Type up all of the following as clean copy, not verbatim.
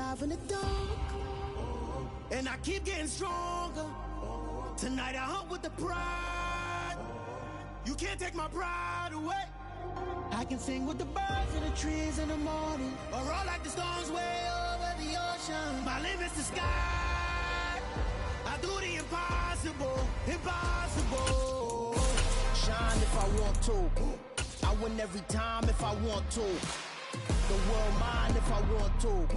alive in the dark, and I keep getting stronger. Tonight I hunt with the pride. You can't take my pride away. I can sing with the birds and the trees in the morning, or roll like the storms way over the ocean. My limit's the sky. I do the impossible, impossible. Shine if I want to. I win every time if I want to. The world mine if I want to.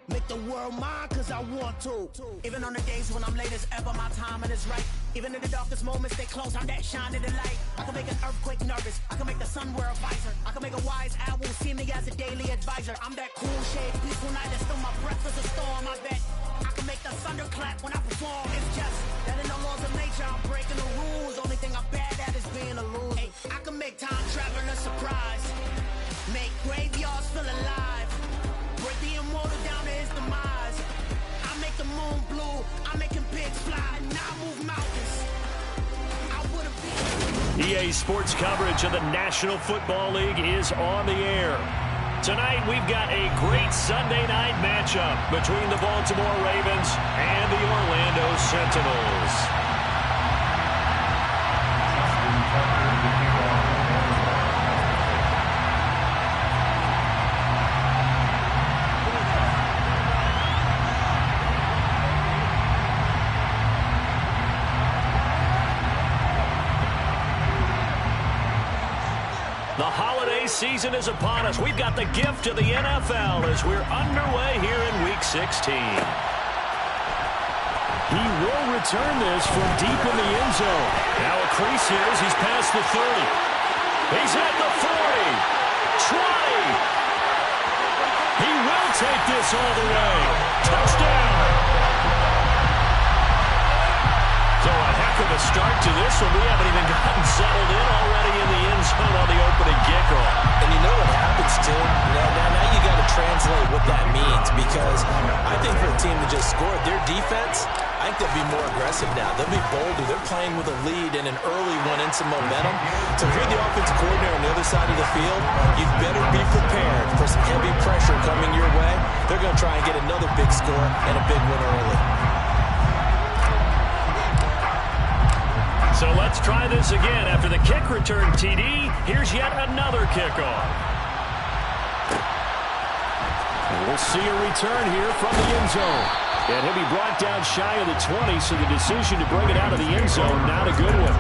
Make the world mine cause I want to. Even on the days when I'm late as ever, my timing is right. Even in the darkest moments, stay close, I'm that shining the light. I can make an earthquake nervous, I can make the sun wear a visor. I can make a wise owl see me as a daily advisor. I'm that cool shade, peaceful night, and still my breath is a storm, I bet. I can make the thunder clap when I perform. It's just that in the laws of nature, I'm breaking the rules. Only thing I'm bad at is being a loser. Hey, I can make time travel a surprise. Make graveyards feel alive. Break the immortal down to his demise. I make the moon blue. I'm making pigs fly. And I move mountains. I would have been. EA Sports coverage of the National Football League is on the air. Tonight we've got a great Sunday night matchup between the Baltimore Ravens and the Orlando Sentinels. The holiday season is upon us. We've got the gift of the NFL as we're underway here in Week 16. He will return this from deep in the end zone. Now a crease here as he's past the 30. He's at the 40. 20. He will take this all the way. Touchdown. So a heck of a start to this one. We haven't even gotten settled in already in the end zone on the opening kickoff. And you know what happens, Tim? Now you got to translate what that means, because I think for a team to just score their defense, I think they'll be more aggressive now. They'll be bolder. They're playing with a lead and an early one and some momentum. So if you're the offensive coordinator on the other side of the field, you better be prepared for some heavy pressure coming your way. They're going to try and get another big score and a big win early. So let's try this again. After the kick return TD, here's yet another kickoff. And we'll see a return here from the end zone. And he'll be brought down shy of the 20, so the decision to bring it out of the end zone, not a good one.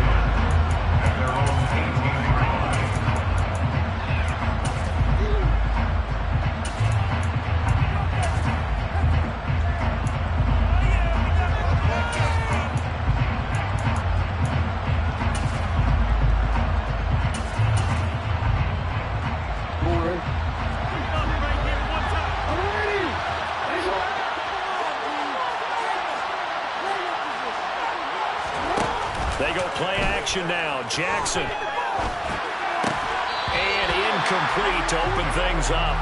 They go play action now. Jackson. And incomplete to open things up.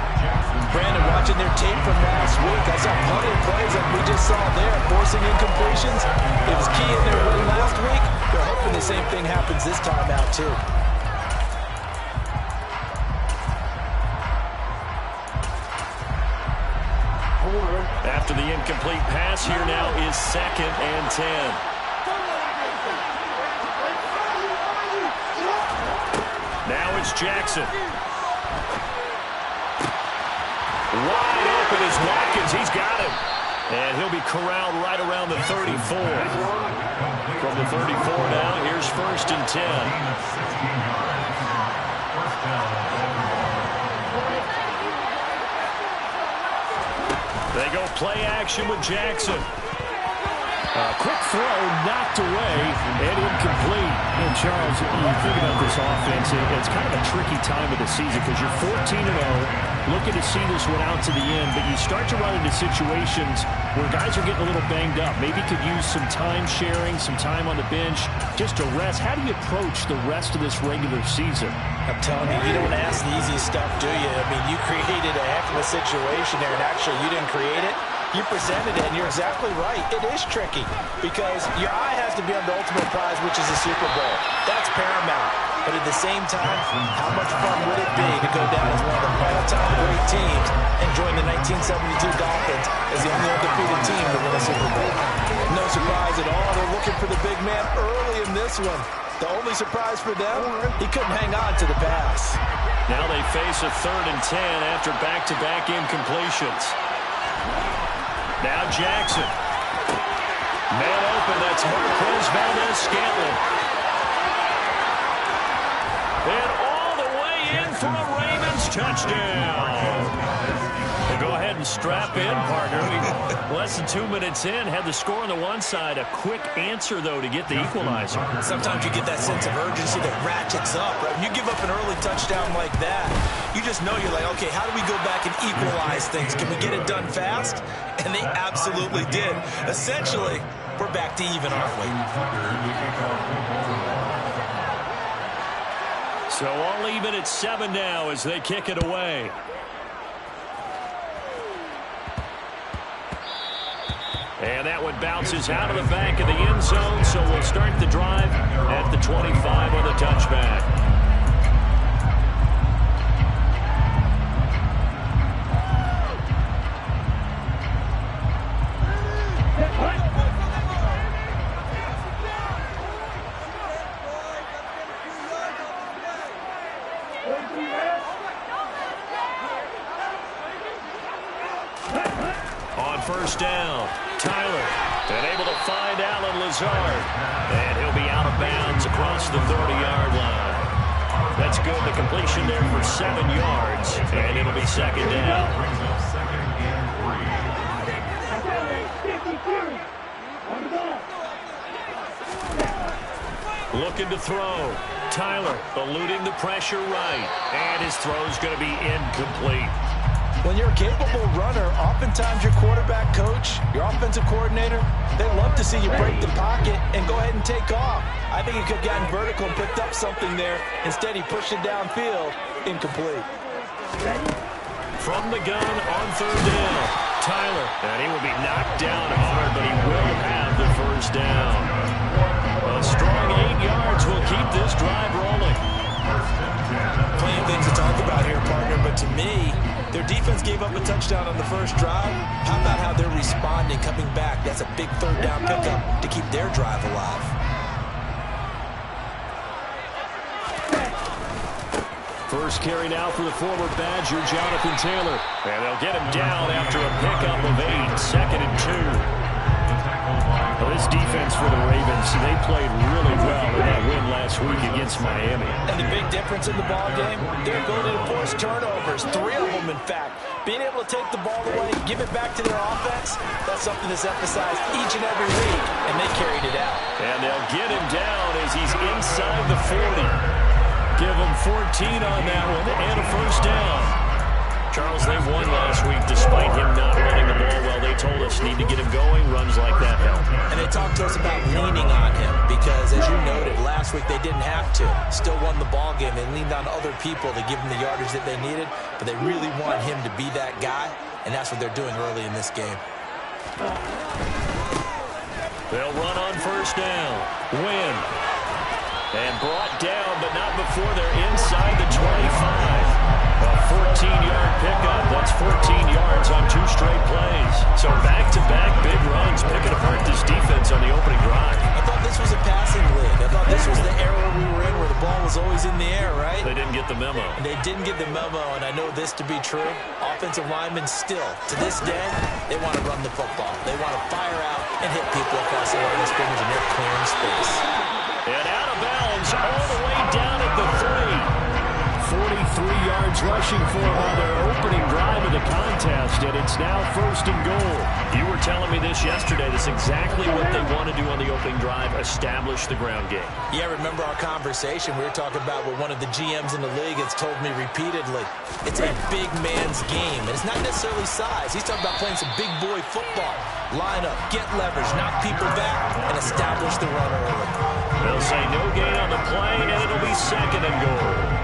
Brandon, watching their tape from last week, I saw plenty of plays like we just saw there, forcing incompletions. It was key in their win last week. They're hoping the same thing happens this time out, too. After the incomplete pass, here now is 2nd and 10. Now it's Jackson. Wide open is Watkins. He's got him. And he'll be corralled right around the 34. From the 34 now, here's 1st and 10. They go play action with Jackson. Quick throw, knocked away, and incomplete. And Charles, you think about this offense, it's kind of a tricky time of the season because you're 14-0, looking to see this one out to the end, but you start to run into situations where guys are getting a little banged up. Maybe could use some time sharing, some time on the bench, just to rest. How do you approach the rest of this regular season? I'm telling you, you don't ask the easy stuff, do you? I mean, you created a heck of a situation there, and actually you didn't create it. You presented it, and you're exactly right. It is tricky because your eye has to be on the ultimate prize, which is the Super Bowl. That's paramount. But at the same time, how much fun would it be to go down as one of the all-time great teams and join the 1972 Dolphins as the only undefeated team to win a Super Bowl. No surprise at all. They're looking for the big man early in this one. The only surprise for them, he couldn't hang on to the pass. Now they face a 3rd and 10 after back-to-back incompletions. Now Jackson. Man open, that's Marquez Valdez-Scantling. And all the way in for a Ravens touchdown. Well, go ahead and strap in, partner. Less than 2 minutes in, had the score on the one side. A quick answer, though, to get the equalizer. Sometimes you get that sense of urgency that ratchets up, right? When you give up an early touchdown like that, you just know you're like, okay, how do we go back and equalize things? Can we get it done fast? And they absolutely did. Essentially, we're back to even, aren't we? So all even at 7 now as they kick it away. And that one bounces out of the back of the end zone, so we'll start the drive at the 25 on the touchback. On first down, Tyler, and able to find Alan Lazard. And he'll be out of bounds across the 30-yard line. That's good. The completion there for 7 yards, and it'll be 2nd down. Looking to throw. Tyler eluding the pressure right, and his throw's going to be incomplete. When you're a capable runner, oftentimes your quarterback coach, your offensive coordinator, they love to see you break the pocket and go ahead and take off. I think he could have gotten vertical and picked up something there. Instead, he pushed it downfield. Incomplete. From the gun on 3rd down, Tyler. And he will be knocked down hard, but he will have the first down. A strong 8 yards will keep this drive rolling. Plenty of things to talk about here, partner, but to me, their defense gave up a touchdown on the first drive. How about how they're responding, coming back? That's a big 3rd down pickup to keep their drive alive. First carry now for the former Badger, Jonathan Taylor. And they'll get him down after a pickup of 8, 2nd and 2. Well, this defense for the Ravens, they played really well in that win last week against Miami. And the big difference in the ball game, their ability to force turnovers, 3 of them in fact. Being able to take the ball away, give it back to their offense, that's something that's emphasized each and every week, and they carried it out. And they'll get him down as he's inside the 40. Give him 14 on that one and a first down. Charles, they won last week despite him not running the ball well. They told us need to get him going. Runs like that help. And they talked to us about leaning on him because, as you noted, last week they didn't have to. Still won the ball game. They leaned on other people to give them the yardage that they needed, but they really want him to be that guy, and that's what they're doing early in this game. They'll run on first down. Win. And brought down, but not before they're inside the 25. A 14-yard pickup. That's 14 yards on 2 straight plays. So back-to-back big runs, picking apart this defense on the opening drive. I thought this was a passing league. I thought this was the era we were in where the ball was always in the air, right? They didn't get the memo. They didn't get the memo, and I know this to be true. Offensive linemen still, to this day, they want to run the football. They want to fire out and hit people across the line of scrimmage, and they're clearing space. And out of bounds all the way down at the 3. 43 yards rushing for him on their opening drive of the contest, and it's now 1st and goal. You were telling me this yesterday. That's exactly what they want to do on the opening drive, establish the ground game. Yeah, remember our conversation? We were talking about what one of the GMs in the league has told me repeatedly. It's a big man's game, and it's not necessarily size. He's talking about playing some big boy football. Line up, get leverage, knock people back, and establish the run early. They'll say no gain on the play, and it'll be 2nd and goal.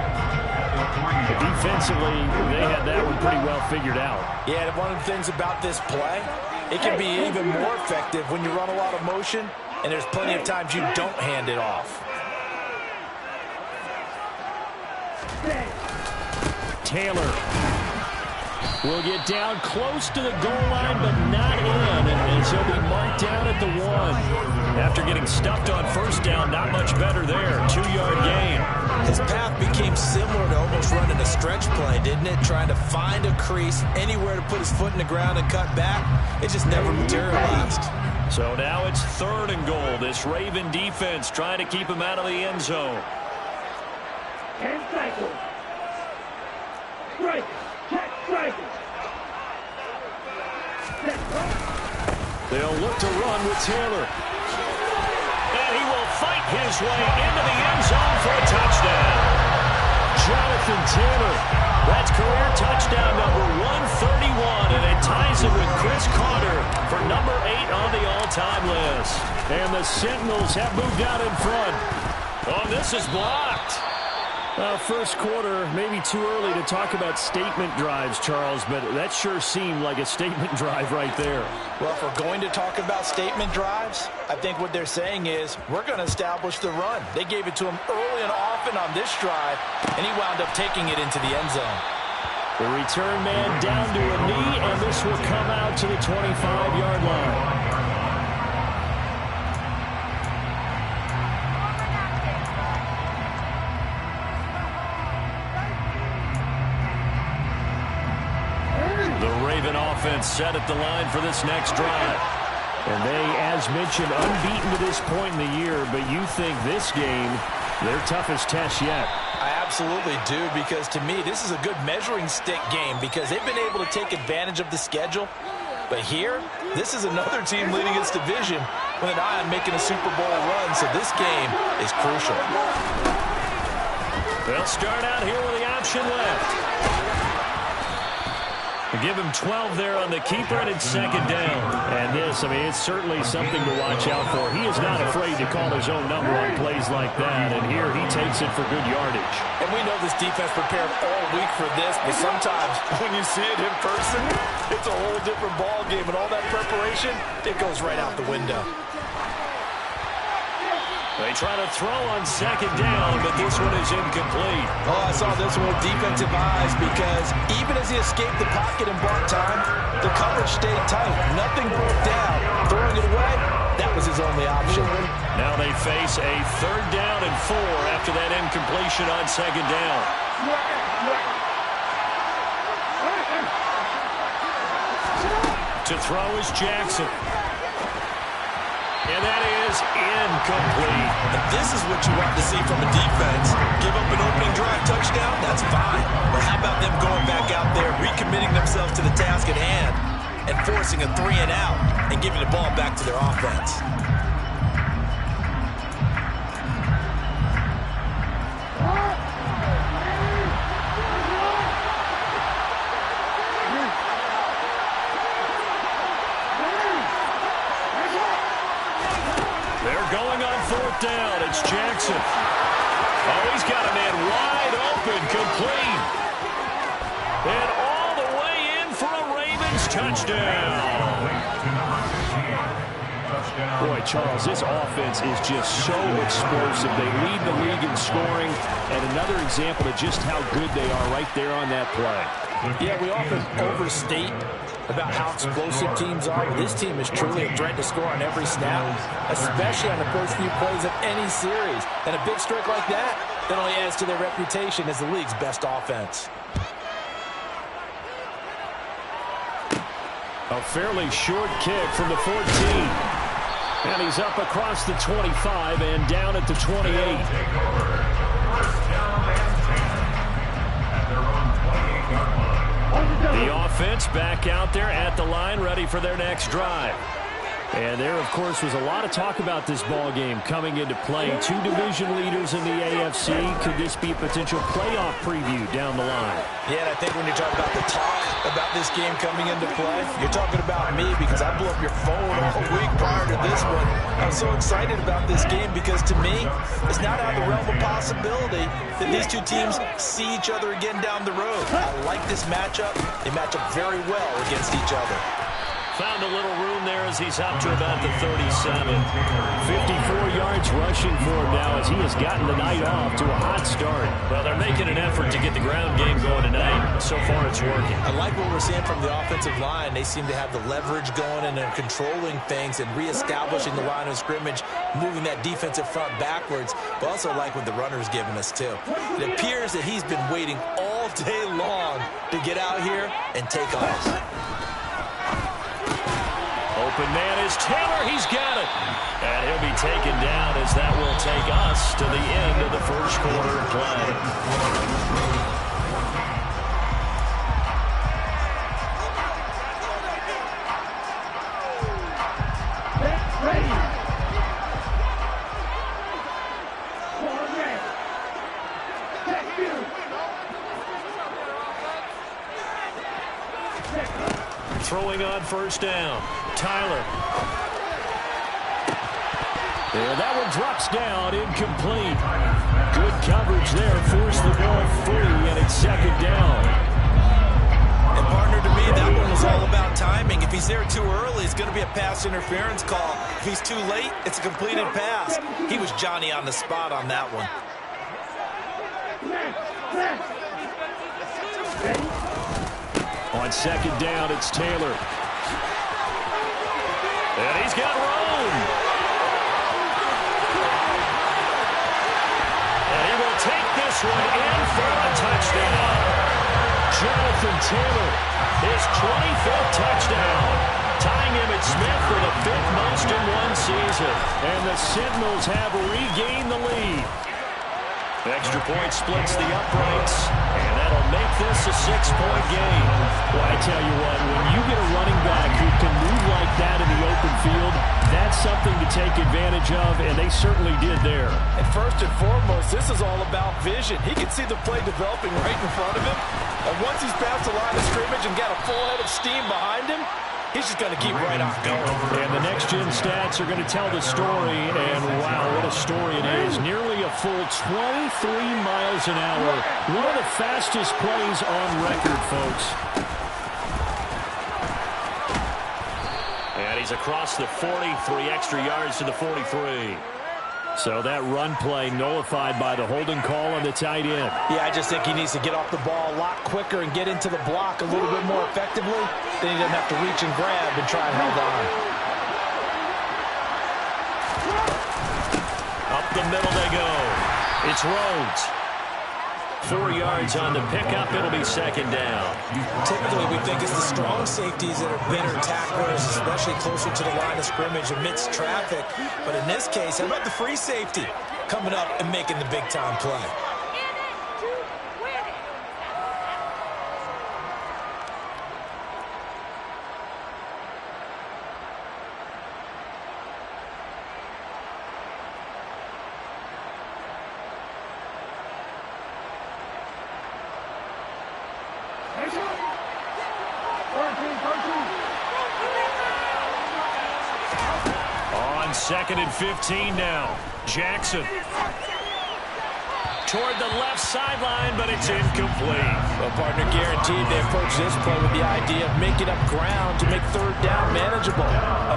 Defensively, they had that one pretty well figured out. Yeah, and one of the things about this play, it can be even more effective when you run a lot of motion, and there's plenty of times you don't hand it off. Taylor will get down close to the goal line, but not in, and he'll be marked down at the 1. After getting stuffed on first down, not much better there. 2-yard gain. His path became similar to almost running a stretch play, didn't it? Trying to find a crease, anywhere to put his foot in the ground and cut back. It just never materialized. So now it's 3rd and goal. This Raven defense trying to keep him out of the end zone. 10 cycles. Strike. Check strike. They'll look to run with Taylor. And he will fight his way into the end zone for a touchdown. Jonathan Taylor. That's career touchdown number 131, and it ties him with Chris Carter for number 8 on the all-time list. And the Sentinels have moved out in front. Oh, this is blocked. First quarter, maybe too early to talk about statement drives, Charles, but that sure seemed like a statement drive right there. Well, if we're going to talk about statement drives, I think what they're saying is we're going to establish the run. They gave it to him early and often on this drive, and he wound up taking it into the end zone. The return man down to a knee, and this will come out to the 25-yard line. Offense set at the line for this next drive. And they, as mentioned, unbeaten to this point in the year, but you think this game, their toughest test yet. I absolutely do, because to me, this is a good measuring stick game because they've been able to take advantage of the schedule. But here, this is another team leading its division with an eye on making a Super Bowl run, so this game is crucial. They'll start out here with the option left. Give him 12 there on the keeper, and it's 2nd down. And this, I mean, it's certainly something to watch out for. He is not afraid to call his own number on plays like that, and here he takes it for good yardage. And we know this defense prepared all week for this, but sometimes when you see it in person, it's a whole different ball game, and all that preparation, it goes right out the window. They try to throw on 2nd down, but this one is incomplete. Oh, I saw this one with defensive eyes because even as he escaped the pocket and bought time, the coverage stayed tight. Nothing broke down. Throwing it away, that was his only option. Now they face a 3rd down and 4 after that incompletion on 2nd down. To throw is Jackson. And that is incomplete. And this is what you want to see from a defense. Give up an opening drive touchdown, that's fine. But how about them going back out there, recommitting themselves to the task at hand, and forcing a 3 and out, and giving the ball back to their offense. Down, it's Jackson. Oh, he's got a man wide open, complete. And all the way in for a Ravens touchdown. Boy, Charles, this offense is just so explosive. They lead the league in scoring, and another example of just how good they are right there on that play. Yeah, we often overstate about how explosive teams are. This team is truly a threat to score on every snap, especially on the first few plays of any series. And a big streak like that only adds to their reputation as the league's best offense. A fairly short kick from the 14. And he's up across the 25 and down at the 28. The offense back out there at the line, ready for their next drive. And there, of course, was a lot of talk about this ball game coming into play. 2 division leaders in the AFC. Could this be a potential playoff preview down the line? Yeah, and I think when you talk about the talk about this game coming into play, you're talking about me because I blew up your phone all week prior to this one. I'm so excited about this game because to me, it's not out of the realm of possibility that these two teams see each other again down the road. I like this matchup. They match up very well against each other. Found a little room there as he's up to about the 37. 54 yards rushing for him now as he has gotten the night off to a hot start. Well, they're making an effort to get the ground game going tonight. so far it's working. I like what we're seeing from the offensive line. They seem to have the leverage going and they're controlling things and reestablishing the line of scrimmage, moving that defensive front backwards. But also like what the runner's giving us too. It appears that he's been waiting all day long to get out here and take off. Open man is Taylor. He's got it. And he'll be taken down as that will take us to the end of the first quarter of play. Ready. Forward red. Check you. Throwing on first down. Tyler. And that one drops down, incomplete. Good coverage there, forced the ball free, and it's second down. And partner, to me, that one was all about timing. If he's there too early, it's going to be a pass interference call. If he's too late, it's a completed pass. He was Johnny on the spot on that one. On second down, it's Taylor. And he's got room. And he will take this one in for a touchdown. Jonathan Taylor, his 25th touchdown, tying Emmitt Smith for the 5th most in one season. And the Sentinels have regained the lead. Extra point splits the uprights, and that'll make this a 6-point game. Well, I tell you what, when you get a running back who can move like that in the open field, that's something to take advantage of, and they certainly did there. And first and foremost, this is all about vision. He can see the play developing right in front of him, and once he's past the line of scrimmage and got a full head of steam behind him, he's just going to keep right on going. And the next-gen stats are going to tell the story, and wow, what a story it is. Nearly a full 23 miles an hour. One of the fastest plays on record, folks. And he's across the 40, 3 extra yards to the 43. So that run play nullified by the holding call on the tight end. Yeah, I just think he needs to get off the ball a lot quicker and get into the block a little bit more effectively. Then he doesn't have to reach and grab and try and hold on. Up the middle they go. It's Rhodes. 4 yards on the pickup. It'll be second down. Typically, we think it's the strong safeties that are better tacklers, especially closer to the line of scrimmage amidst traffic. But in this case, how about the free safety coming up and making the big-time play? On 2nd and 15 now. Jackson. Toward the left sideline, but it's incomplete. Well, partner, guaranteed they approach this play with the idea of making up ground to make third down manageable.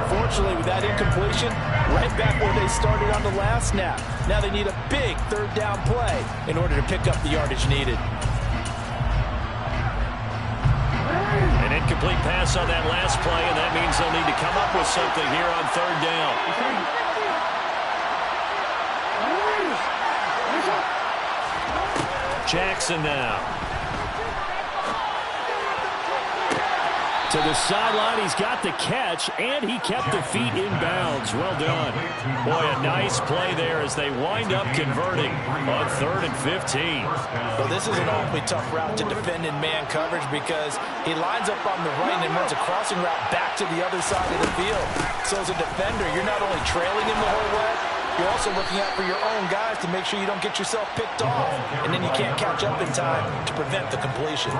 Unfortunately, with that incompletion, right back where they started on the last snap. Now they need a big third down play in order to pick up the yardage needed. An incomplete pass on that last play, and that means they'll need to come up with something here on third down. Jackson now. To the sideline, he's got the catch, and he kept the feet in bounds. Well done. Boy, a nice play there as they wind up converting on 3rd and 15. Well, this is an awfully tough route to defend in man coverage because he lines up on the right and then runs a crossing route back to the other side of the field. So as a defender, you're not only trailing him the whole way, you're also looking out for your own guys to make sure you don't get yourself picked off. And then you can't catch up in time to prevent the completion.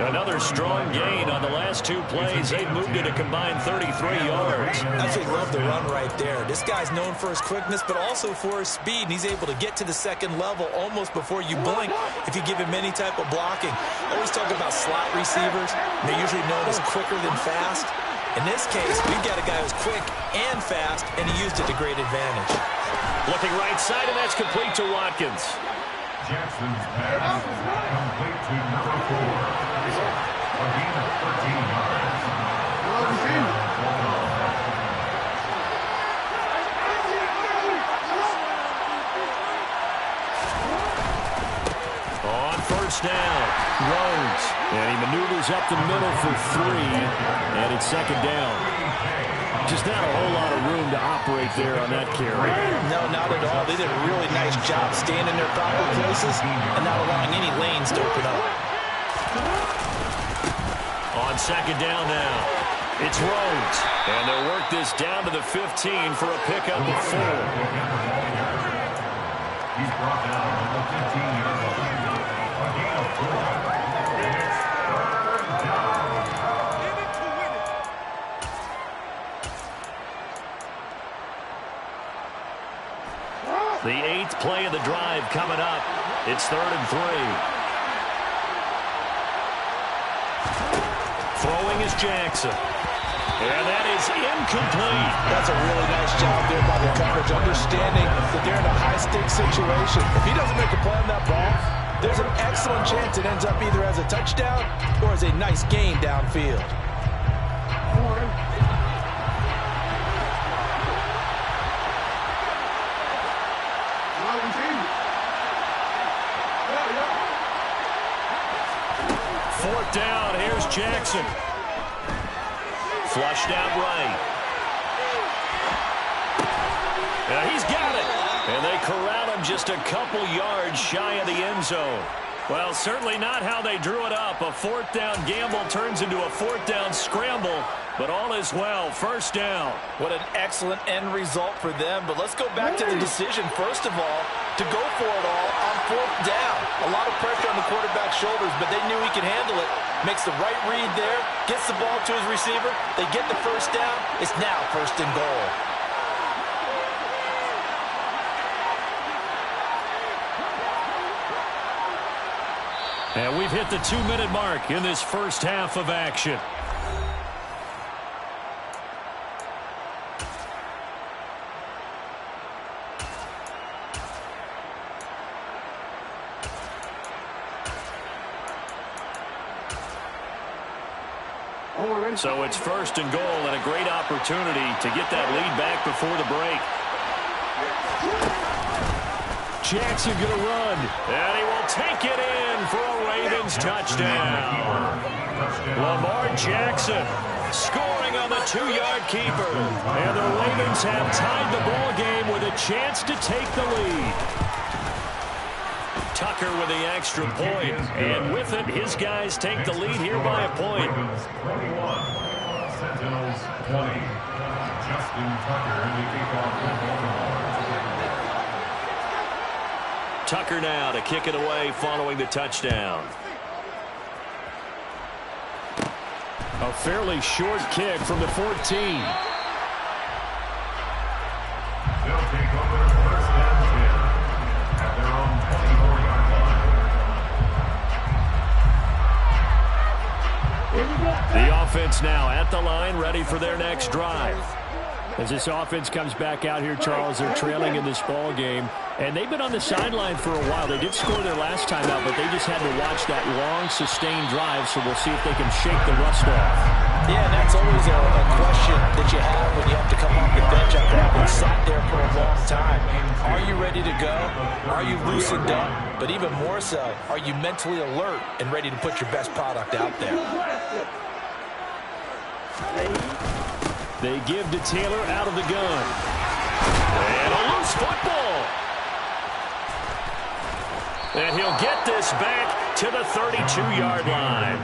Another strong gain on the last 2 plays. They've moved it a combined 33 yards. Absolutely love the run right there. This guy's known for his quickness, but also for his speed. And he's able to get to the second level almost before you blink if you give him any type of blocking. Always talk about slot receivers. They're usually known as quicker than fast. In this case, we've got a guy who's quick and fast, and he used it to great advantage. Looking right side, and that's complete to Watkins. Jackson's pass is complete to number 4. first down. Rhodes. And he maneuvers up the middle for 3. And it's second down. Just not a whole lot of room to operate there on that carry. No, not at all. They did a really nice job staying in their proper places and not allowing any lanes to open up. On second down now, it's Rhodes. And they'll work this down to the 15 for a pickup of 4. He's brought down on the 15-yard line. A gain of 4. It's third down. The 8th play of the drive coming up. It's 3rd and 3. Throwing is Jackson. And that is incomplete. That's a really nice job there by the coverage, understanding that they're in a high-stakes situation. If he doesn't make a play on that ball, there's an excellent chance it ends up either as a touchdown or as a nice gain downfield. Fourth down, here's Jackson. Flushed out right. He's got it. And they corral him just a couple yards shy of the end zone. Well, certainly not how they drew it up. A 4th down gamble turns into a 4th down scramble. But all is well. First down. What an excellent end result for them. But let's go back to the decision, first of all, to go for it all on 4th down. A lot of pressure on the quarterback's shoulders, but they knew he could handle it. Makes the right read there, gets the ball to his receiver. They get the first down. It's now 1st and goal. And we've hit the 2-minute mark in this first half of action. So it's 1st and goal and a great opportunity to get that lead back before the break. Jackson going to run, and he will take it in for a Ravens touchdown. Lamar Jackson scoring on the 2-yard keeper. And the Ravens have tied the ball game with a chance to take the lead. Tucker with the extra point, and with it, his guys take the lead here by a point. 21, Sentinels 20. Justin Tucker in the kickoff. Tucker now to kick it away following the touchdown. A fairly short kick from the 14. They'll take over 1st and 10 at their own 24-yard line. The offense now at the line, ready for their next drive. As this offense comes back out here, Charles, they're trailing in this ball game. And they've been on the sideline for a while. They did score their last time out, but they just had to watch that long, sustained drive, so we'll see if they can shake the rust off. Yeah, and that's always a question that you have when you have to come off the bench after having sat there for a long time. Are you ready to go? Are you loosened up? But even more so, are you mentally alert and ready to put your best product out there? They give to Taylor out of the gun. And a loose football. And he'll get this back to the 32-yard line.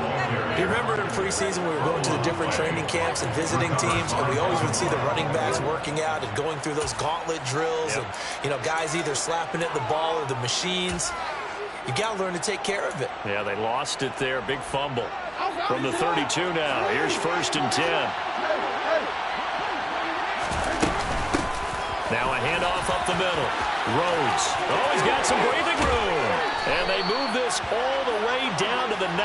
You remember in preseason we were going to the different training camps and visiting teams, and we always would see the running backs working out and going through those gauntlet drills, and, you know, guys either slapping at the ball or the machines. You got to learn to take care of it. Yeah, they lost it there. Big fumble from the 32 now. Here's 1st and 10. Now a handoff up the middle. Rhodes. Oh, he's got some breathing room. And they move this all the way down to the 9.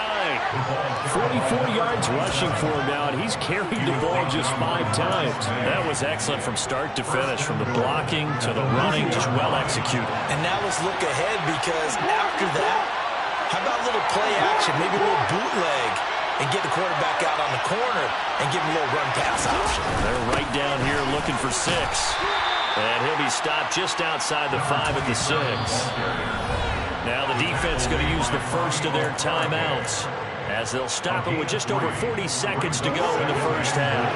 44 yards rushing for him now, and he's carried the ball just 5 times. That was excellent from start to finish, from the blocking to the running, just well executed. And now let's look ahead, because after that, how about a little play action, maybe a little bootleg, and get the quarterback out on the corner and give him a little run-pass option. They're right down here looking for 6. And he'll be stopped just outside the 5 at the 6. Now the defense going to use the first of their timeouts as they'll stop it with just over 40 seconds to go in the first half.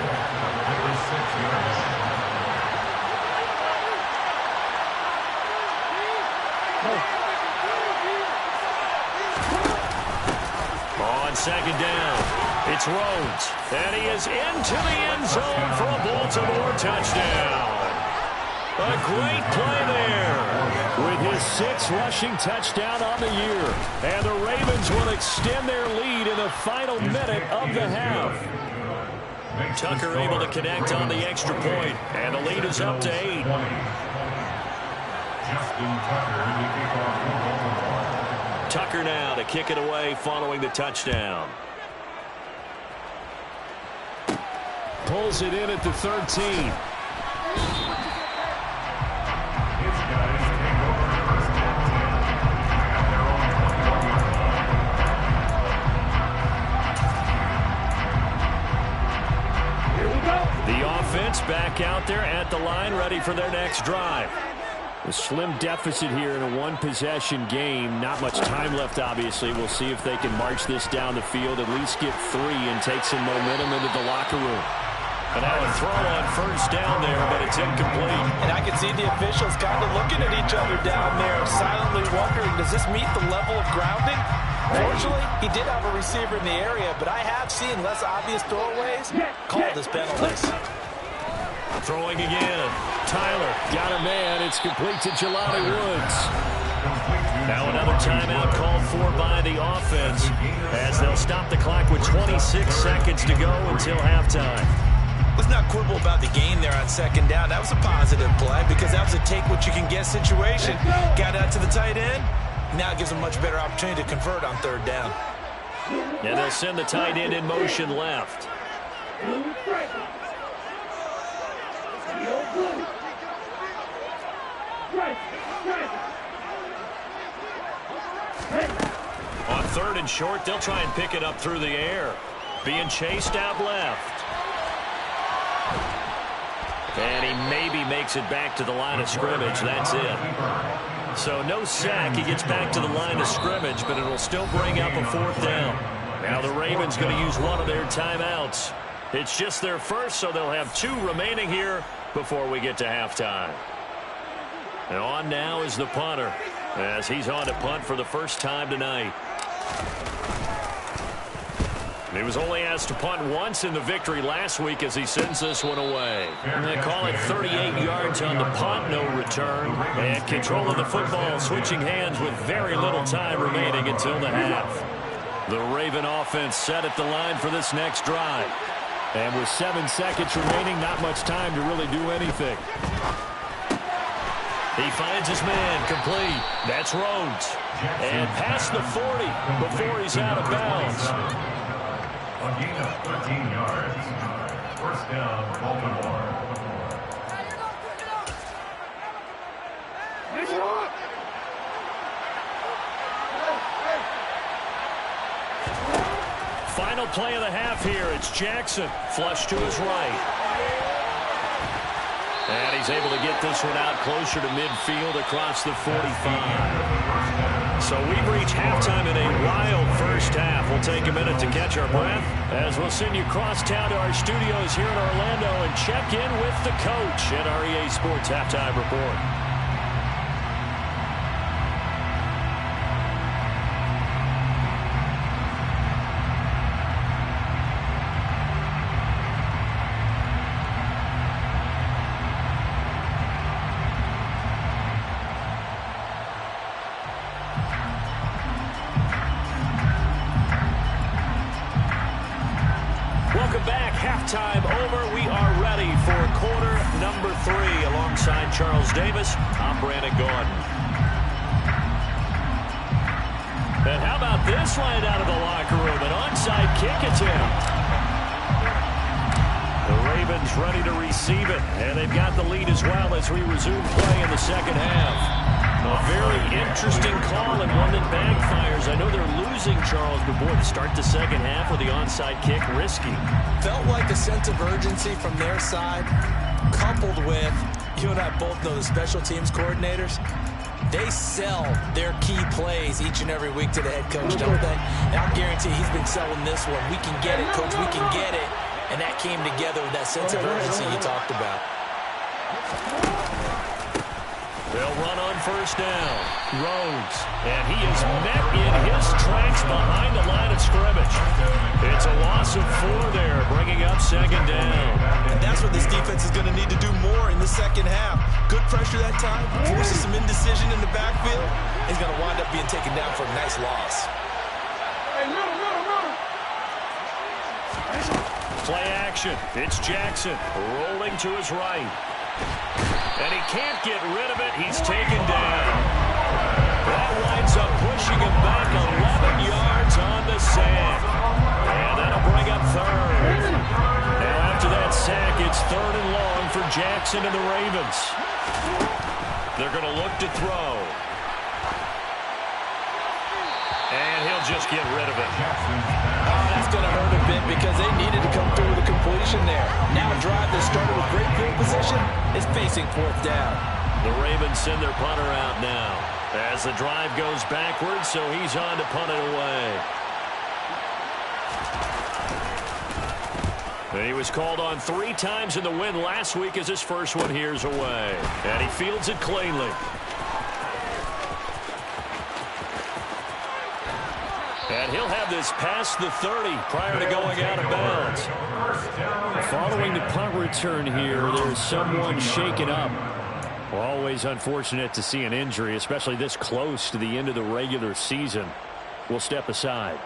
On second down, it's Rhodes, and he is into the end zone for a Baltimore touchdown. A great play there with his 6th rushing touchdown on the year. And the Ravens will extend their lead in the final minute of the half. Tucker able to connect on the extra point, and the lead is up to 8. Tucker now to kick it away following the touchdown. Pulls it in at the 13. The offense back out there at the line, ready for their next drive. A slim deficit here in a one-possession game. Not much time left, obviously. We'll see if they can march this down the field, at least get 3 and take some momentum into the locker room. And now a throw on first down there, but it's incomplete. And I can see the officials kind of looking at each other down there, silently wondering, does this meet the level of grounding? Fortunately, he did have a receiver in the area, but I have seen less obvious throwaways called as penalties. Throwing again. Tyler got a man. It's complete to Jelani Woods. Now another timeout called for by the offense as they'll stop the clock with 26 seconds to go until halftime. Let's not quibble about the gain there on second down. That was a positive play because that was a take-what-you-can-get situation. Got out to the tight end. Now it gives them a much better opportunity to convert on third down. And they'll send the tight end in motion left. On third and short, they'll try and pick it up through the air. Being chased out left. And he maybe makes it back to the line of scrimmage. That's it. So no sack. He gets back to the line of scrimmage, but it'll still bring up a 4th down. Now the Ravens going to use one of their timeouts. It's just their first, so they'll have 2 remaining here before we get to halftime. And on now is the punter as he's on to punt for the first time tonight. He was only asked to punt once in the victory last week as he sends this one away. And they call it 38 yards on the punt, no return. And control of the football, switching hands with very little time remaining until the half. The Raven offense set at the line for this next drive. And with 7 seconds remaining, not much time to really do anything. He finds his man, complete. That's Rhodes. And past the 40 before he's out of bounds. A gain of 13 yards. First down, Baltimore. Final play of the half here. It's Jackson. Flush to his right. And he's able to get this one out closer to midfield across the 45. So we've reached halftime in a wild first half. We'll take a minute to catch our breath as we'll send you cross town to our studios here in Orlando and check in with the coach at our EA Sports Halftime Report. Halftime over. We are ready for quarter number 3. Alongside Charles Davis, I'm Brandon Gordon. And how about this line out of the locker room? An onside kick attempt. The Ravens ready to receive it, and they've got the lead as well as we resume play in the second half. A very interesting call and one that backfires. I know they're losing, Charles, but boy, to start the second half with the onside kick, risky. Felt like a sense of urgency from their side, coupled with, you and I both know the special teams coordinators, They sell their key plays each and every week to the head coach, don't they? And I guarantee he's been selling this one. We can get it, coach, we can get it. And that came together with that sense of urgency you talked about. They'll run on first down. Rhodes. And he is met in his tracks behind the line of scrimmage. It's a loss of 4 there, bringing up second down. And that's what this defense is going to need to do more in the second half. Good pressure that time, forces some indecision in the backfield. He's going to wind up being taken down for a nice loss. Play action. It's Jackson rolling to his right. And he can't get rid of it. He's taken down. That winds up pushing him back 11 yards on the sack. And that'll bring up third. Now after that sack, it's 3rd and long for Jackson and the Ravens. They're going to look to throw. And he'll just get rid of it. Oh, that's going to hurt a bit because they needed to come through with a completion there. Now a drive that started with great field position is facing 4th down. The Ravens send their punter out now as the drive goes backwards, so he's on to punt it away. And he was called on 3 times in the win last week as his first one here's away. And he fields it cleanly. And he'll have this past the 30 prior to going out of bounds. Following the punt return here, there's someone shaken up. Well, always unfortunate to see an injury, especially this close to the end of the regular season. We'll step aside.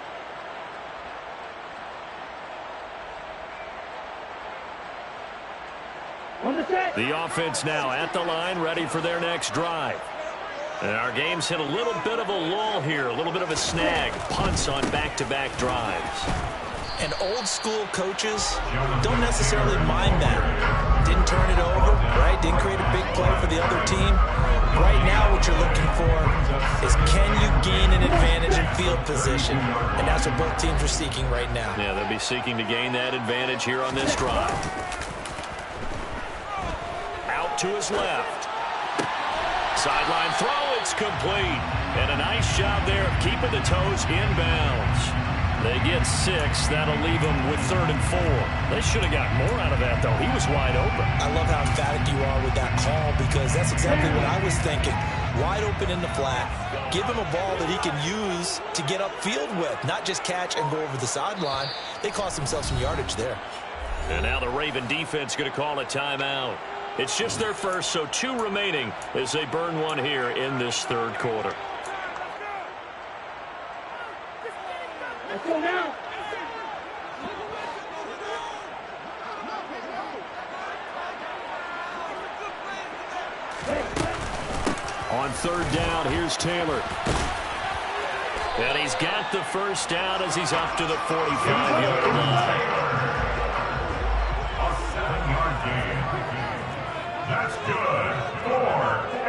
The offense now at the line, ready for their next drive. And our game's hit a little bit of a lull here, a little bit of a snag. Punts on back-to-back drives. And old-school coaches don't necessarily mind that. Didn't turn it over, right? Didn't create a big play for the other team. Right now what you're looking for is can you gain an advantage in field position? And that's what both teams are seeking right now. Yeah, they'll be seeking to gain that advantage here on this drive. Out to his left. Sideline throw, it's complete. And a nice job there of keeping the toes inbounds. They get 6. That'll leave them with 3rd and 4. They should have got more out of that, though. He was wide open. I love how emphatic you are with that call because that's exactly what I was thinking. Wide open in the flat. Give him a ball that he can use to get upfield with, not just catch and go over the sideline. They cost themselves some yardage there. And now the Raven defense going to call a timeout. It's just their first, so 2 remaining as they burn one here in this 3rd quarter. Let's go now. On 3rd down, here's Taylor. And he's got the first down as he's up to the 45-yard line. A 7-yard gain. That's good for A.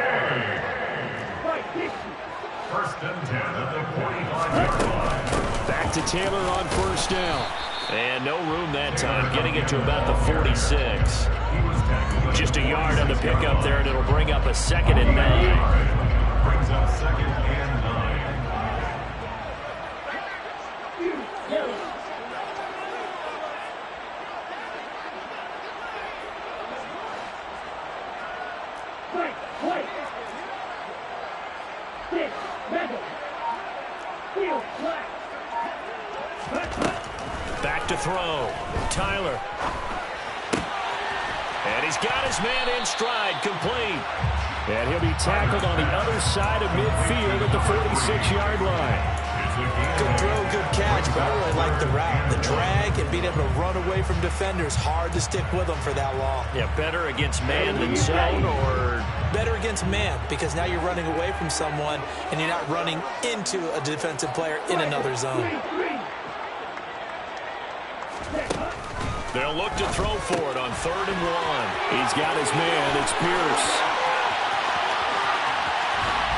1st and 10 at the 45-yard line. Back to Taylor on 1st down. And no room that time, getting it to about the 46. Just a yard on the pickup there, and it'll bring up a 2nd and 9. Brings up 2nd and 9. Back to throw. Tyler. And he's got his man in stride, complete. And he'll be tackled on the other side of midfield at the 46-yard line. Good throw, good catch, but I really like the route. The drag and being able to run away from defenders, hard to stick with them for that long. Yeah, better against man than zone, or? Better against man, because now you're running away from someone and you're not running into a defensive player in another zone. They'll look to throw for it on 3rd and 1. He's got his man. It's Pierce.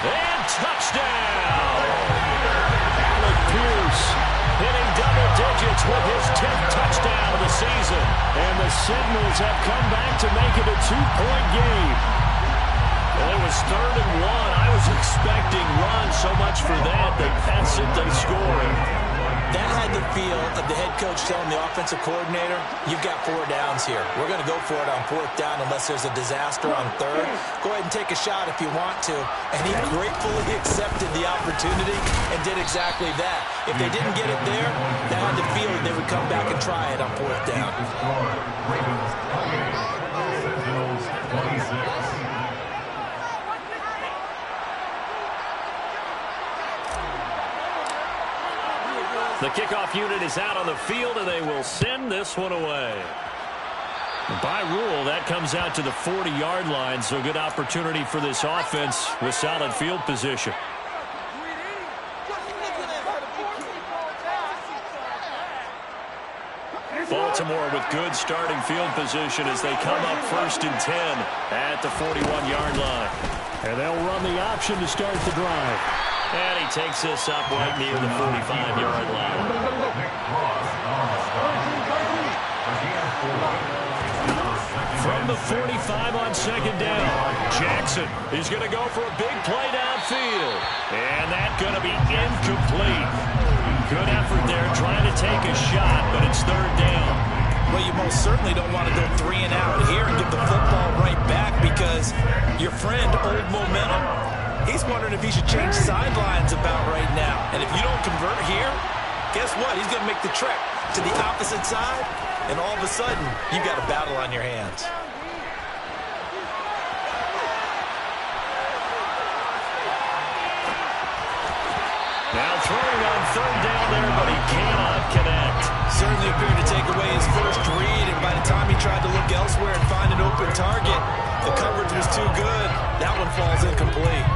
And touchdown! Alec Pierce hitting double digits with his 10th touchdown of the season. And the Sentinels have come back to make it a 2-point game. Well, it was 3rd and 1. I was expecting run. So much for that. They pass it, they score. That had the feel of the head coach telling the offensive coordinator, you've got 4 downs here. We're going to go for it on 4th down unless there's a disaster on 3rd. Go ahead and take a shot if you want to. And he gratefully accepted the opportunity and did exactly that. If they didn't get it there, that had the feeling they would come back and try it on 4th down. Ravens 28, Sentinels 26. The kickoff unit is out on the field, and they will send this one away. By rule, that comes out to the 40-yard line, so good opportunity for this offense with solid field position. Baltimore with good starting field position as they come up 1st and 10 at the 41-yard line. And they'll run the option to start the drive. And he takes this up right near the 45-yard line. From the 45 on 2nd down, Jackson is going to go for a big play downfield. And that's going to be incomplete. Good effort there trying to take a shot, but it's 3rd down. Well, you most certainly don't want to go 3 and out here and give the football right back because your friend, Old Momentum, he's wondering if he should change sidelines about right now. And if you don't convert here, guess what? He's going to make the trek to the opposite side, and all of a sudden, you've got a battle on your hands. Now throwing on 3rd down there, but he cannot connect. Certainly appeared to take away his first read, and by the time he tried to look elsewhere and find an open target, the coverage was too good. That one falls incomplete.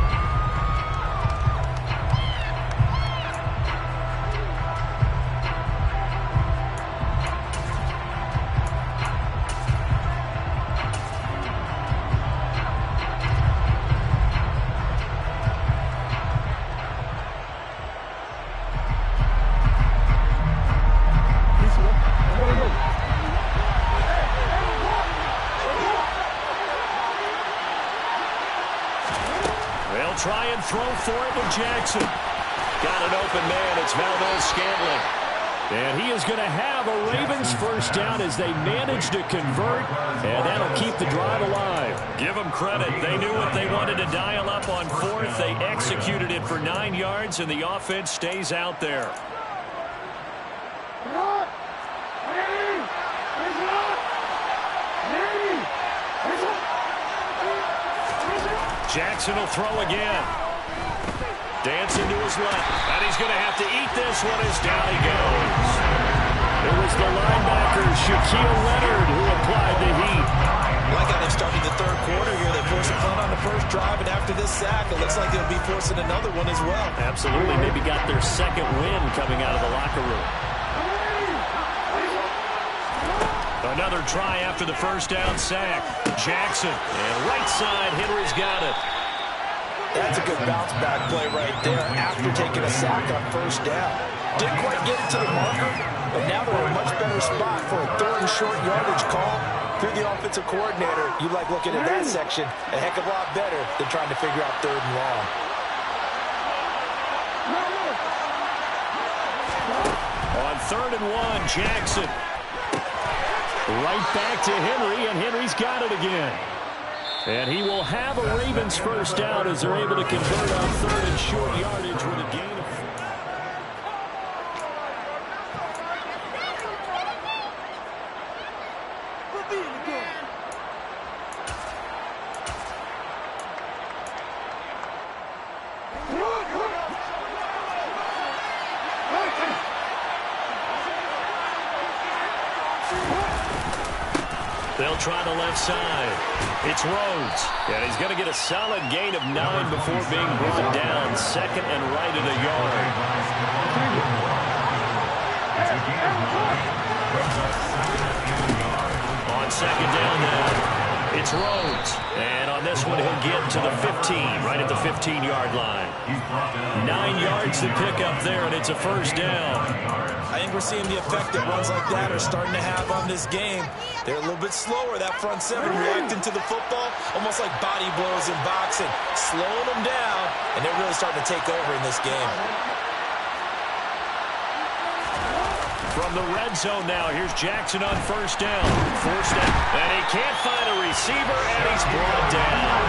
Try and throw for it to Jackson. Got an open man. It's Valdez-Scantling. And he is going to have a Ravens 1st down as they manage to convert, and that'll keep the drive alive. Give them credit. They knew what they wanted to dial up on 4th. They executed it for 9 yards, and the offense stays out there. Jackson will throw again. Dancing to his left. And he's going to have to eat this one as down he goes. It was the linebacker, Shaquille Leonard, who applied the heat. Like how they started the 3rd quarter here. They forced a punt on the 1st drive, and after this sack, it looks like they'll be forcing another one as well. Absolutely. Maybe got their 2nd win coming out of the locker room. Another try after the 1st down sack. Jackson, and right side, Henry's got it. That's a good bounce back play right there after taking a sack on 1st down. Didn't quite get it to the marker, but now they're in a much better spot for a 3rd and short yardage call. Through the offensive coordinator, you like looking at that section a heck of a lot better than trying to figure out 3rd and long. On 3rd and 1, Jackson. Right back to Henry, and Henry's got it again. And he will have a Ravens 1st down as they're able to convert on 3rd and short yardage with a gain of 4. They'll try the left side. It's Rhodes. And he's going to get a solid gain of 9 before being brought down. 2nd and right at a yard. On 2nd down now, it's Rhodes. And on this one, he'll get to the 15, right at the 15-yard line. 9 yards to pick up there, and it's a 1st down. I think we're seeing the effect that runs like that are starting to have on this game. They're a little bit slower, that front seven, reacting to the football, almost like body blows in boxing, slowing them down, and they're really starting to take over in this game. From the red zone now, here's Jackson on first down. Forced out, and he can't find a receiver, and he's brought down.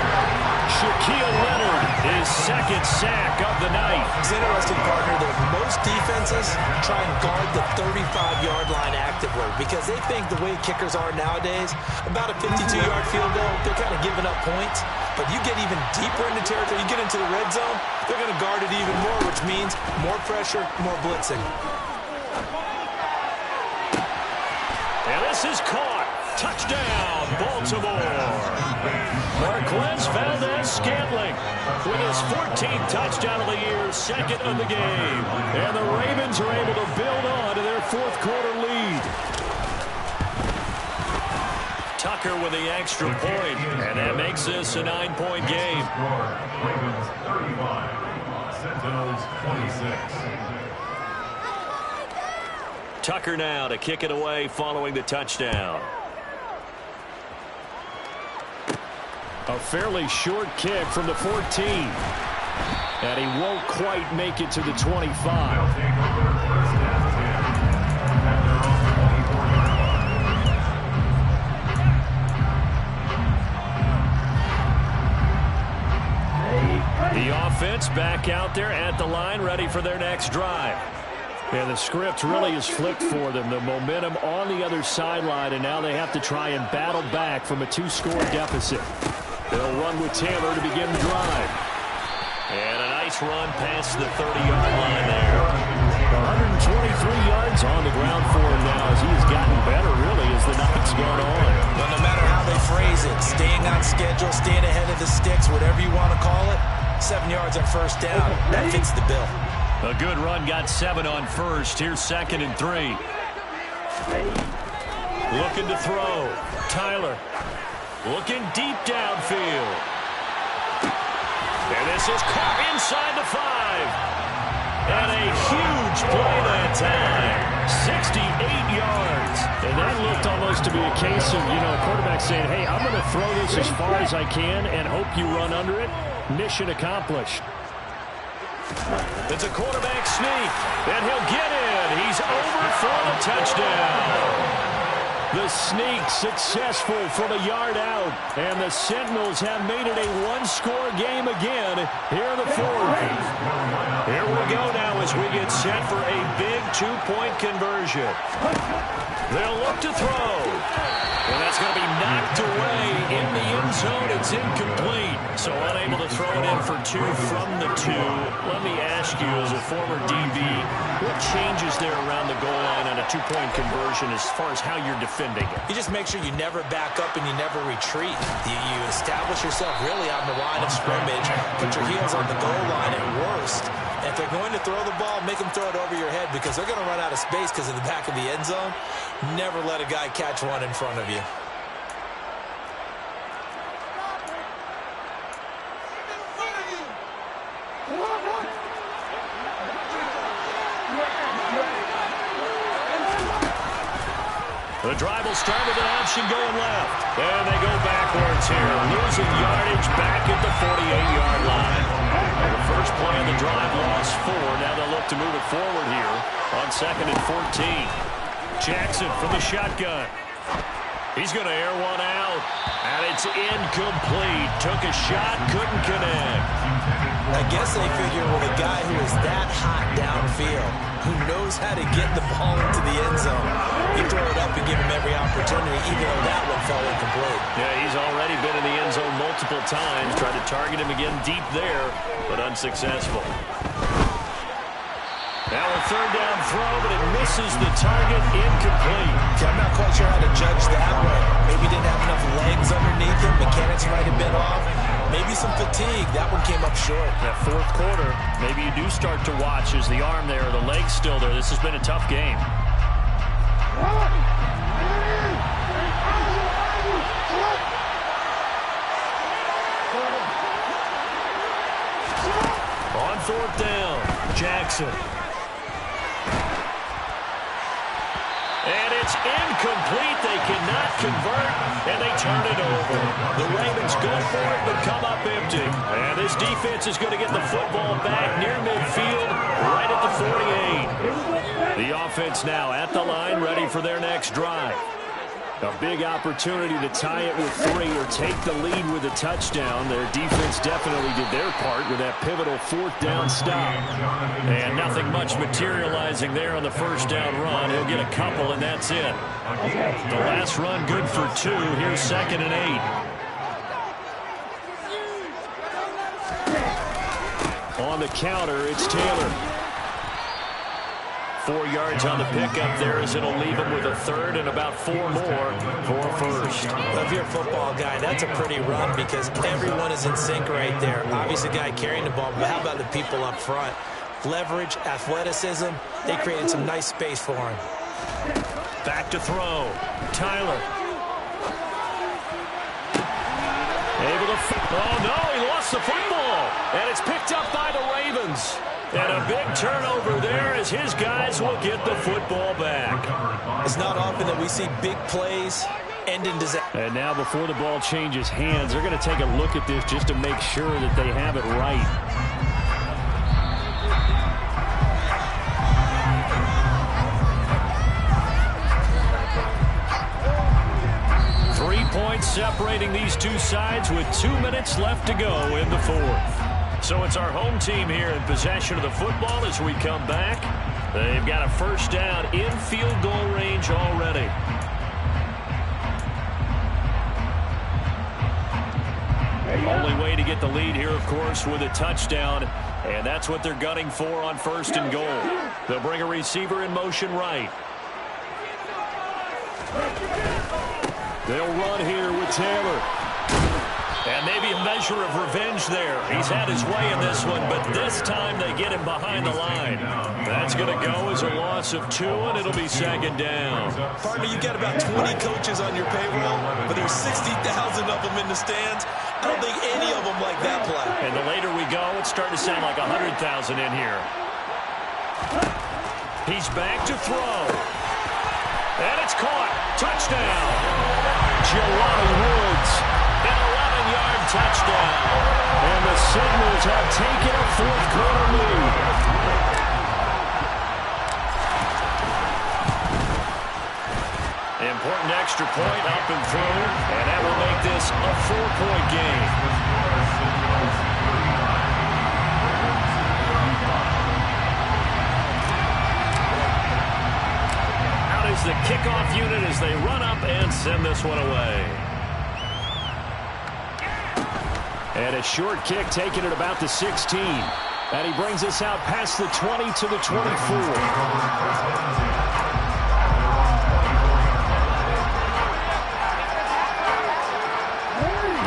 Shaquille Leonard, his second sack of the night. It's interesting, partner, that most defenses try and guard the 35-yard line actively because they think the way kickers are nowadays, about a 52-yard field goal, they're kind of giving up points. But you get even deeper into territory, you get into the red zone, they're going to guard it even more, which means more pressure, more blitzing. And this is caught. Touchdown, Baltimore. Marquez Valdez-Scantling with his 14th touchdown of the year, second of the game. And the Ravens are able to build on to their fourth quarter lead. Tucker with the extra point, and that makes this a 9-point game. Ravens 35, Sentinels 26. Tucker now to kick it away following the touchdown. A fairly short kick from the 14. And he won't quite make it to the 25. The offense back out there at the line, ready for their next drive. And the script really is flipped for them. The momentum on the other sideline, and now they have to try and battle back from a 2-score deficit. They'll run with Taylor to begin the drive. And a nice run past the 30-yard line there. 123 yards on the ground for him now as he has gotten better, really, as the night's gone on. But no matter how they phrase it, staying on schedule, staying ahead of the sticks, whatever you want to call it, 7 yards on first down, that fits the bill. A good run, got 7 on first. Here's 2nd and 3. Looking to throw. Tyler looking deep downfield. And this is caught inside the 5. And a huge play that time. 68 yards. And that looked almost to be a case of, a quarterback saying, hey, I'm going to throw this as far as I can and hope you run under it. Mission accomplished. It's a quarterback sneak, and he'll get in. He's over for the touchdown. The sneak successful from a yard out, and the Sentinels have made it a 1-score game again here in the fourth. Here we go now as we get set for a big 2-point conversion. They'll look to throw. And that's going to be knocked away in the end zone. It's incomplete. So unable to throw it in for 2 from the 2. Let me ask you, as a former DB, what changes there around the goal line on a 2-point conversion as far as how you're defending it? You just make sure you never back up and you never retreat. You establish yourself really on the line of scrimmage, put your heels on the goal line at worst. And if they're going to throw the ball, make them throw it over your head because they're going to run out of space because of the back of the end zone. Never let a guy catch one in front of you. The drive will start with an option going left. And they go backwards here, losing yardage back at the 48-yard line. The first play of the drive lost 4. Now they'll look to move it forward here on 2nd and 14. Jackson from the shotgun. He's going to air one out, and it's incomplete. Took a shot, couldn't connect. I guess they figure with a guy who is that hot downfield, who knows how to get the ball into the end zone, you throw it up and give him every opportunity, even though that one fell incomplete. Yeah, he's already been in the end zone multiple times. Tried to target him again deep there, but unsuccessful. Now a 3rd down throw, but it misses the target, incomplete. I'm not quite sure how to judge that one. Maybe he didn't have enough legs underneath him. Mechanics might have been off. Maybe some fatigue. That one came up short. That 4th quarter, maybe you do start to watch as the arm there, the leg's still there. This has been a tough game. On 4th down, Jackson. is incomplete. They cannot convert, and they turn it over. The Ravens go for it, but come up empty. And this defense is going to get the football back near midfield, right at the 48. The offense now at the line, ready for their next drive. A big opportunity to tie it with 3 or take the lead with a touchdown. Their defense definitely did their part with that pivotal 4th down stop. And nothing much materializing there on the first down run. He'll get a couple, and that's it. The last run good for 2. Here's 2nd and 8. On the counter, it's Taylor. 4 yards on the pickup there as it'll leave him with a 3rd and about 4 more for a first. Well, if you're a football guy, that's a pretty run because everyone is in sync right there. Obviously, the guy carrying the ball, but how about the people up front? Leverage, athleticism, they created some nice space for him. Back to throw. Tyler. Able to... Oh, no, he lost the football. And it's picked up by the Ravens. And a big turnover there as his guys will get the football back. It's not often that we see big plays end in disaster. And now before the ball changes hands, they're going to take a look at this just to make sure that they have it right. Points separating these two sides with 2 minutes left to go in the 4th. So it's our home team here in possession of the football as we come back. They've got a first down in field goal range already. Only way to get the lead here, of course, with a touchdown. And that's what they're gunning for on 1st and goal. They'll bring a receiver in motion right. They'll run here with Taylor. And maybe a measure of revenge there. He's had his way in this one, but this time they get him behind the line. That's going to go as a loss of 2, and it'll be 2nd down. Partner, you got about 20 coaches on your payroll, but there's 60,000 of them in the stands. I don't think any of them like that play. And the later we go, it's starting to sound like 100,000 in here. He's back to throw. And it's caught. Touchdown. Jelani Woods. An 11-yard touchdown. And the Signals have taken a 4th quarter lead. Important extra point up and through. And that will make this a 4-point game. Is the kickoff unit as they run up and send this one away. And a short kick taken at about the 16. And he brings us out past the 20 to the 24.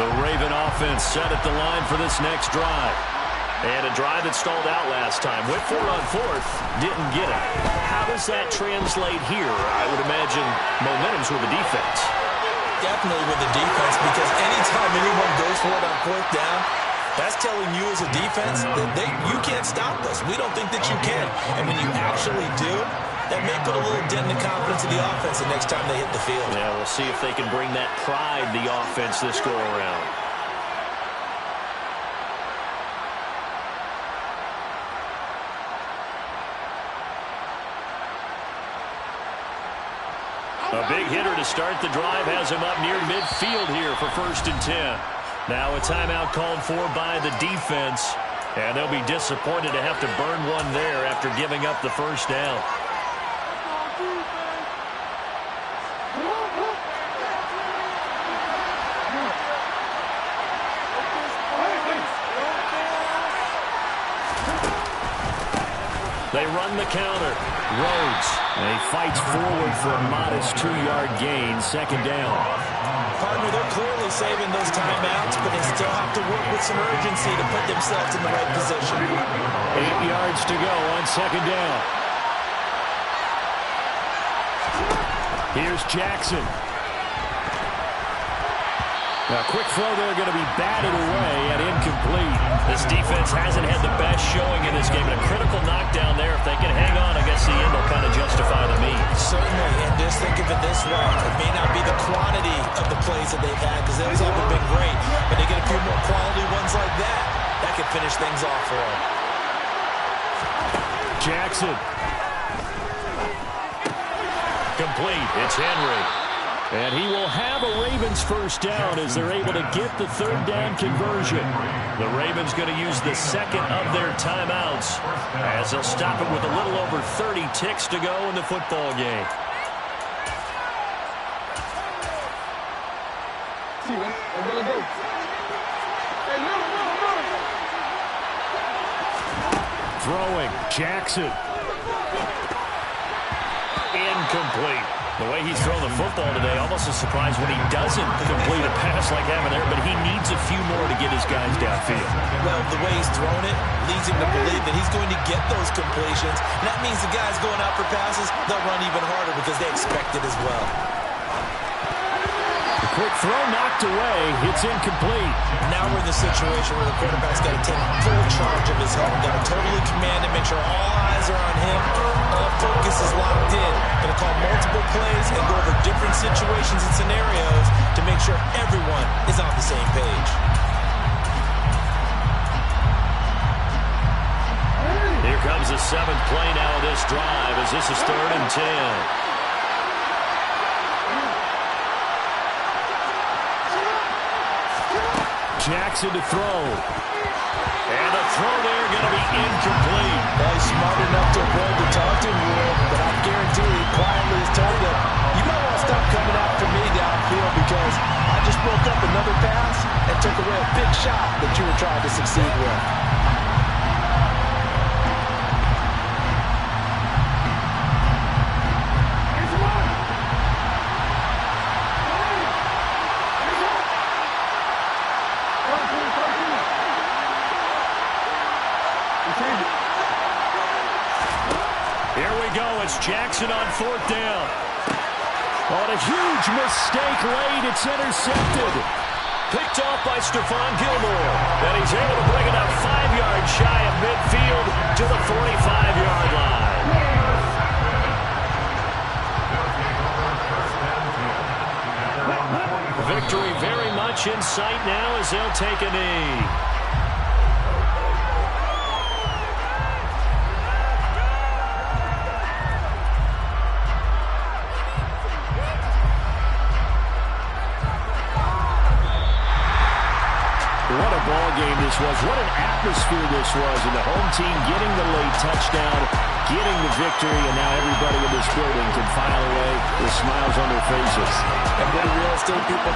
The Raven offense set at the line for this next drive. And a drive that stalled out last time. Went for it on 4th, didn't get it. How does that translate here? I would imagine momentum's with the defense. Definitely with the defense, because anytime anyone goes for it on 4th down, that's telling you as a defense that you can't stop us. We don't think that you can. And when you actually do, that may put a little dent in the confidence of the offense the next time they hit the field. Yeah, we'll see if they can bring that pride, the offense, this go around. A big hitter to start the drive has him up near midfield here for 1st and 10. Now a timeout called for by the defense. And they'll be disappointed to have to burn one there after giving up the first down. They run the counter. Rhodes. And he fights forward for a modest 2-yard gain. 2nd down. Partner, they're clearly saving those timeouts, but they still have to work with some urgency to put themselves in the right position. 8 yards to go on 2nd down. Here's Jackson. Now, quick throw there going to be batted away and incomplete. This defense hasn't had the best showing in this game. And a critical knockdown there. If they can hang on, I guess the end will kind of justify the means. Certainly, and just think of it this way. It may not be the quantity of the plays that they've had because those haven't been great, but they get a few more quality ones like that. That could finish things off for them. Jackson. Complete. It's Henry. And he will have a Ravens first down as they're able to get the third down conversion. The Ravens going to use the second of their timeouts as they'll stop it with a little over 30 ticks to go in the football game. Throwing. Jackson. Incomplete. The way he's thrown the football today, almost a surprise when he doesn't complete a pass like having there, but he needs a few more to get his guys downfield. Well, the way he's thrown it leads him to believe that he's going to get those completions, and that means the guys going out for passes, they'll run even harder because they expect it as well. The quick throw knocked away. It's incomplete. Now we're in the situation where the quarterback's got to take full charge of his helmet, got to totally command it, make sure all eyes are on him, all focus is locked in. Going to call multiple plays and go over different situations and scenarios to make sure everyone is on the same page. Here comes the seventh play now of this drive as this is 3rd and 10. Jackson to throw. And the throw there going to be incomplete. Well, he's smart enough to avoid the taunting rule, but I guarantee he quietly has told them, you might want to stop coming after me downfield because I just broke up another pass and took away a big shot that you were trying to succeed with. It's Jackson on 4th down. On a huge mistake late, it's intercepted. Picked off by Stephon Gilmore. And he's able to bring it up 5 yards shy of midfield to the 45-yard line. Victory very much in sight now as they'll take a knee. What an atmosphere this was, and the home team getting the late touchdown, getting the victory, and now everybody in this building can file away with smiles on their faces. And what do real estate people